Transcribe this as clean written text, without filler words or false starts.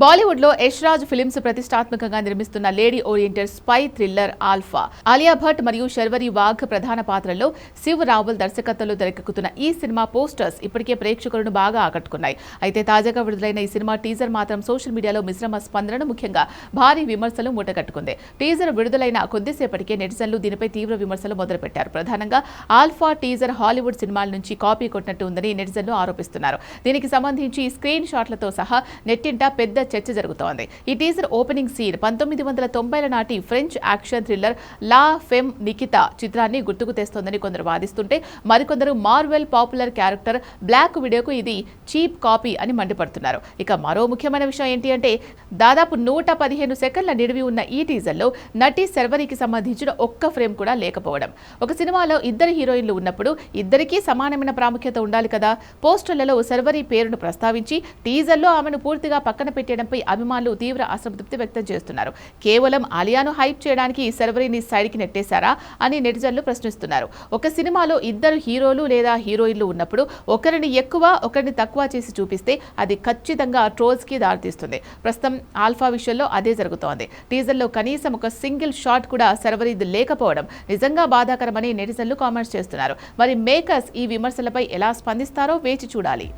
బాలీవుడ్ లో యష్ రాజ్ ఫిల్మ్స్ ప్రతిష్టాత్మకంగా నిర్మిస్తున్న lady oriented spy thriller Alpha. Alia Bhatt మరియు శర్వరి వాఘ్ ప్రధాన పాత్రల్లో శివ్ రావల్ దర్శకత్వంలో తెరకెక్కుతున్న ఈ సినిమా పోస్టర్స్ ఇప్పటికే ప్రేక్షకులను బాగా ఆకట్టుకున్నాయి. అయితే తాజాగా విడుదలైన ఈ సినిమా టీజర్ మాత్రం సోషల్ మీడియాలో మిశ్రమ స్పందనను, ముఖ్యంగా భారీ విమర్శలు మూటగట్టుకుంది. టీజర్ విడుదలైన కొద్దిసేపటికే నెటిజన్లు దీనిపై తీవ్ర విమర్శలు మొదలుపెట్టారు. ప్రధానంగా ఆల్ఫా టీజర్ హాలీవుడ్ సినిమాల నుంచి కాపీ కొట్టినట్టు ఉందని నెటిజన్లు ఆరోపిస్తున్నారు. దీనికి సంబంధించి స్క్రీన్ షాట్లతో సహా నెట్టింట పెద్ద చర్చ జరుగుతోంది. ఈ టీజర్ ఓపెనింగ్ సీన్ 1990ల నాటి ఫ్రెంచ్ యాక్షన్ థ్రిల్లర్ లా ఫెమ్ నికితా చిత్రాన్ని గుర్తుకు తెస్తోందని కొందరు వాదిస్తుంటే, మరికొందరు మార్వెల్ పాపులర్ క్యారెక్టర్ బ్లాక్ విడోకు ఇది చీప్ కాపీ అని మండిపడుతున్నారు. ఇక మరో ముఖ్యమైన విషయం ఏంటి అంటే, దాదాపు 115 సెకండ్ల నిడివి ఉన్న ఈ టీజర్లో నటి శర్వరికి సంబంధించిన ఒక్క ఫ్రేమ్ కూడా లేకపోవడం. ఒక సినిమాలో ఇద్దరు హీరోయిన్లు ఉన్నప్పుడు ఇద్దరికీ సమానమైన ప్రాముఖ్యత ఉండాలి కదా. పోస్టర్లలో శర్వరి పేరును ప్రస్తావించి టీజర్లో ఆమెను పూర్తిగా పక్కన పెట్టడంపై అభిమానులు తీవ్ర అసంతృప్తి వ్యక్తం చేస్తున్నారు. కేవలం ఆలియాను హైప్ చేయడానికి శర్వరిని సైడ్కి నెట్టేశారా అని నెటిజన్లు ప్రశ్నిస్తున్నారు. ఒక సినిమాలో ఇద్దరు హీరోలు లేదా హీరోయిన్లు ఉన్నప్పుడు ఒకరిని ఎక్కువ ఒకరిని తక్కువ చేసి చూపిస్తే అది ఖచ్చితంగా ట్రోల్స్కి దారితీస్తుంది. ప్రస్తుతం ఆల్ఫా విషయంలో అదే జరుగుతోంది. టీజర్లో కనీసం ఒక సింగిల్ షాట్ కూడా శర్వరిది లేకపోవడం నిజంగా బాధాకరమని నెటిజన్లు కామెంట్స్ చేస్తున్నారు. మరి మేకర్స్ ఈ విమర్శలపై ఎలా స్పందిస్తారో వేచి చూడాలి.